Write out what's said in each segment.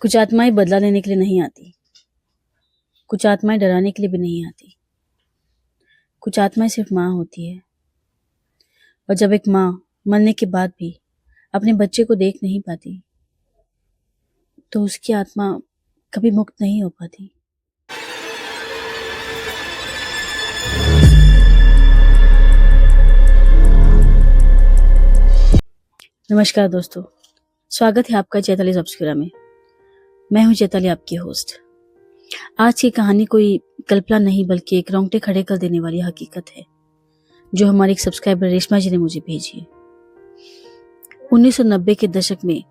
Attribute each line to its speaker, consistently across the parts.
Speaker 1: कुछ आत्माएं बदला लेने के लिए नहीं आती, कुछ आत्माएं डराने के लिए भी नहीं आती। कुछ आत्माएं सिर्फ माँ होती है, और जब एक माँ मरने के बाद भी अपने बच्चे को देख नहीं पाती तो उसकी आत्मा कभी मुक्त नहीं हो पाती। नमस्कार दोस्तों, स्वागत है आपका चैताली ऑब्सक्यूरा में। मैं हूं चैताली, आपकी होस्ट। आज की कहानी कोई कल्पना नहीं बल्कि एक रोंगटे खड़े कर देने वाली हकीकत है जो हमारी एक सब्सक्राइबर रेशमा जी ने मुझे भेजी है। 1990 के दशक में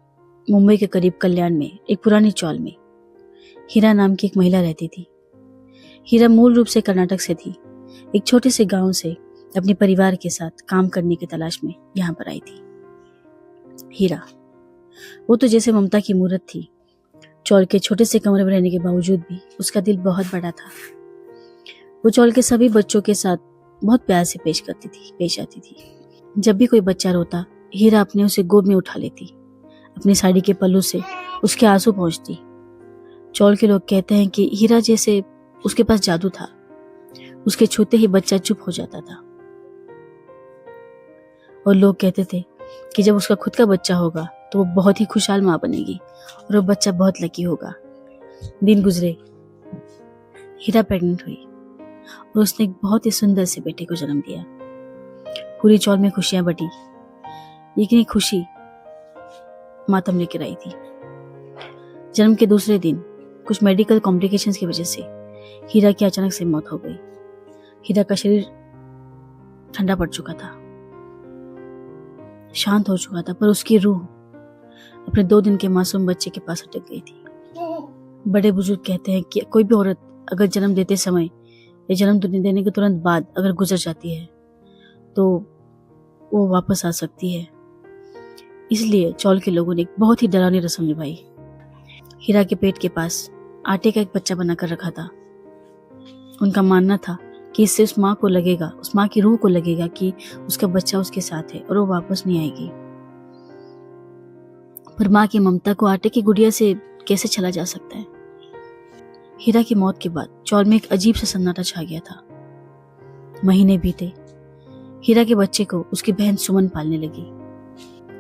Speaker 1: मुंबई के करीब कल्याण में एक पुरानी चौल में हीरा नाम की एक महिला रहती थी। हीरा मूल रूप से कर्नाटक से थी। एक छोटे से गांव से अपने परिवार के साथ काम करने की तलाश में यहाँ पर आई थी। हीरा, वो तो जैसे ममता की मूरत थी। चौल के छोटे से कमरे में रहने के बावजूद भी उसका दिल बहुत बड़ा था। वो चौल के सभी बच्चों के साथ बहुत प्यार से पेश आती थी। जब भी कोई बच्चा रोता, हीरा अपने उसे गोद में उठा लेती, अपनी साड़ी के पल्लू से उसके आंसू पोंछती। चौल के लोग कहते हैं कि हीरा जैसे उसके पास जादू था। उसके छूते ही बच्चा चुप हो जाता था। और लोग कहते थे कि जब उसका खुद का बच्चा होगा तो वो बहुत ही खुशहाल माँ बनेगी और वो बच्चा बहुत लकी होगा। दिन गुजरे, हीरा प्रेग्नेंट हुई और उसने एक बहुत ही सुंदर से बेटे को जन्म दिया। पूरी चौल में खुशियां बटी, लेकिन एक खुशी मातम लेकर आई थी। जन्म के दूसरे दिन कुछ मेडिकल कॉम्प्लिकेशंस की वजह से हीरा की अचानक से मौत हो गई। हीरा का शरीर ठंडा पड़ चुका था, शांत हो चुका था, पर उसकी रूह अपने 2 दिन के मासूम बच्चे के पास अटक गई थी। बड़े बुजुर्ग कहते हैं कि कोई भी औरत अगर जन्म देते समय या जन्म देने के तुरंत बाद अगर गुजर जाती है तो वो वापस आ सकती है। इसलिए चौल के लोगों ने एक बहुत ही डरावनी रस्म निभाई। हीरा के पेट के पास आटे का एक बच्चा बनाकर रखा था। उनका मानना था कि इससे उस माँ की रूह को लगेगा कि उसका बच्चा उसके साथ है और वो वापस नहीं आएगी। पर माँ की ममता को आटे की गुड़िया से कैसे छला जा सकता है। हीरा की मौत के बाद चौल में एक अजीब सा सन्नाटा छा गया था। महीने बीते, हीरा के बच्चे को उसकी बहन सुमन पालने लगी।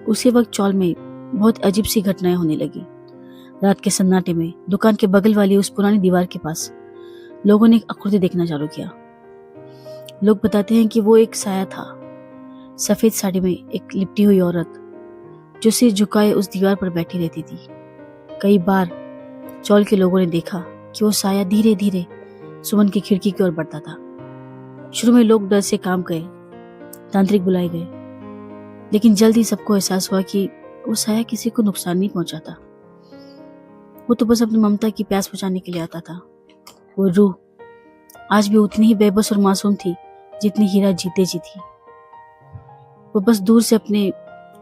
Speaker 1: उसी वक्त चौल में बहुत अजीब सी घटनाएं होने लगी। रात के सन्नाटे में दुकान के बगल वाली उस पुरानी दीवार के पास लोगों ने एक आकृति देखना चालू किया। लोग बताते हैं कि वो एक साया था, सफेद साड़ी में एक लिपटी हुई औरत जो सिर झुकाए उस दीवार पर बैठी रहती थी। कई बार चौल के लोगों ने देखा कि वो साया धीरे धीरे सुमन की खिड़की की ओर बढ़ता था। शुरू में लोग डर से कांप गए, तांत्रिक बुलाए गए, लेकिन जल्द ही सबको एहसास हुआ कि वो साया किसी को नुकसान नहीं पहुंचाता। वो तो बस अपनी ममता की प्यास बुझाने के लिए आता था। वो रूह आज भी उतनी ही बेबस और मासूम थी जितनी हीरा जीते जी थी। वो बस दूर से अपने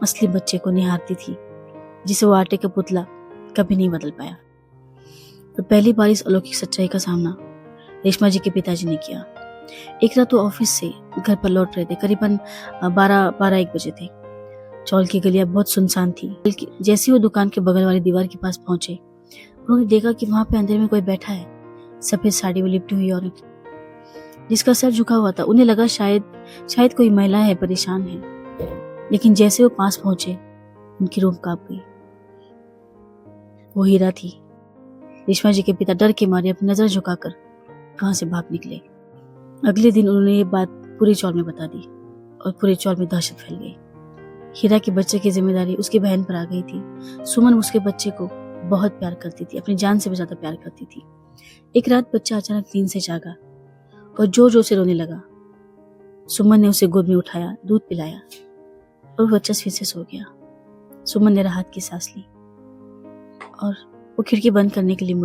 Speaker 1: असली बच्चे को निहारती थी, जिसे वो आटे का पुतला कभी नहीं बदल पाया। पर पहली बार इस अलौकिक सच्चाई का सामना रेशमा जी के पिताजी ने किया। एक रात वो ऑफिस से घर पर लौट रहे थे। करीबन 12-1 बजे थे। चौल की गलियां बहुत सुनसान थी। जैसे ही वो दुकान के बगल वाली दीवार के पास पहुंचे, उन्होंने देखा कि वहां पे अंधेरे में कोई बैठा है। सफेद साड़ी में लिपटी हुई औरत जिसका सर झुका हुआ था। उन्हें लगा शायद कोई महिला है, परेशान है, लेकिन जैसे वो पास पहुंचे उनकी रूह कांप गई। वो हीरा थी। रेशमा जी के पिता डर के मारे अपनी नजर झुकाकर वहां से भाग निकले। अगले दिन उन्होंने ये बात पूरी चौल में बता दी और पूरे चौल में दहशत फैल गई। हीरा के बच्चे की जिम्मेदारी उसकी बहन पर आ गई थी। सुमन उसके बच्चे को बहुत प्यार करती थी, अपनी जान से भी ज्यादा प्यार करती थी। एक रात बच्चा अचानक नींद से जागा और जोर जोर से रोने लगा। सुमन ने उसे गोद में उठाया, दूध पिलाया और बच्चा फिर से सो गया। सुमन ने राहत की सांस ली और वो खिड़की बंद करने के लिए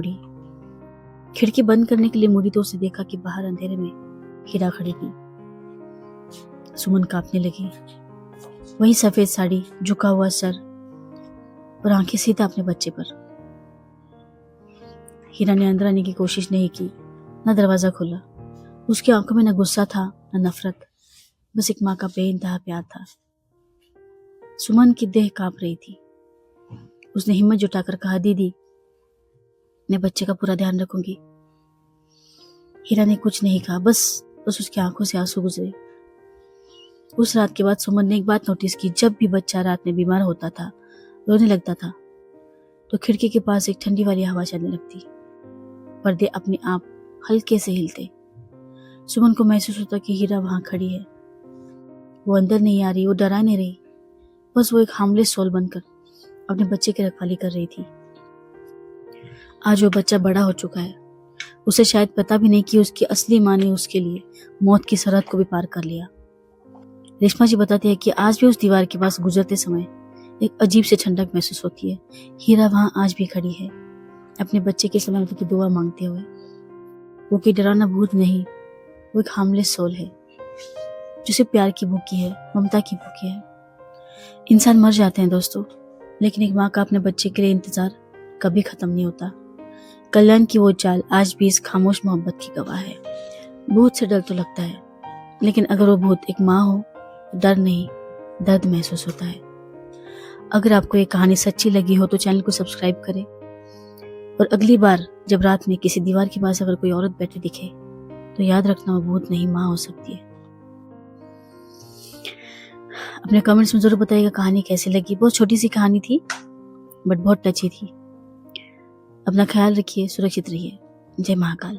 Speaker 1: मुड़ी तो उसे देखा कि बाहर अंधेरे में हीरा खड़ी थी। सुमन कांपने लगी। वही सफेद साड़ी, झुका हुआ सर और आंखें सीधा अपने बच्चे पर। हीरा ने अंदर आने की कोशिश नहीं की, न दरवाजा खोला। उसकी आंखों में न गुस्सा था न नफरत, बस एक माँ का बेइंतहा प्यार था। सुमन की देह कांप रही थी। उसने हिम्मत जुटाकर कहा, दीदी अपने बच्चे का पूरा ध्यान रखूंगी। हीरा ने कुछ नहीं कहा, बस उसकी आंखों से आंसू गुजरे। उस रात के बाद सुमन ने एक बात नोटिस की, जब भी बच्चा रात में बीमार होता था, रोने लगता था, तो खिड़की के पास एक ठंडी वाली हवा चलने लगती, पर्दे अपने आप हल्के से हिलते। सुमन को महसूस होता कि हीरा वहां खड़ी है। वो अंदर नहीं आ रही, वो डरा नहीं रही, बस वो एक हार्मलेस सोल बनकर अपने बच्चे की रखवाली कर रही थी। आज वो बच्चा बड़ा हो चुका है। उसे शायद पता भी नहीं कि उसकी असली माँ ने उसके लिए मौत की सरहद को भी पार कर लिया। रेशमा जी बताती है कि आज भी उस दीवार के पास गुजरते समय एक अजीब सी ठंडक महसूस होती है। हीरा वहां आज भी खड़ी है, अपने बच्चे की सलामती की दुआ मांगते हुए। वो कोई डरावना भूत नहीं, वो एक हार्मलेस सोल है, जिसे प्यार की भूखी है, ममता की भूखी है। इंसान मर जाते हैं दोस्तों, लेकिन एक माँ का अपने बच्चे के लिए इंतजार कभी खत्म नहीं होता। कल्याण की वो चाल आज भी इस खामोश मोहब्बत की गवाह है। भूत से डर तो लगता है, लेकिन अगर वो भूत एक माँ हो, डर नहीं, दर्द महसूस होता है। अगर आपको ये कहानी सच्ची लगी हो तो चैनल को सब्सक्राइब करें, और अगली बार जब रात में किसी दीवार के पास अगर कोई औरत बैठी दिखे तो याद रखना, वो भूत नहीं, माँ हो सकती है। अपने कमेंट्स में जरूर बताइएगा कहानी कैसी लगी। बहुत छोटी सी कहानी थी, बट बहुत टची थी। अपना ख्याल रखिए, सुरक्षित रहिए। जय महाकाल।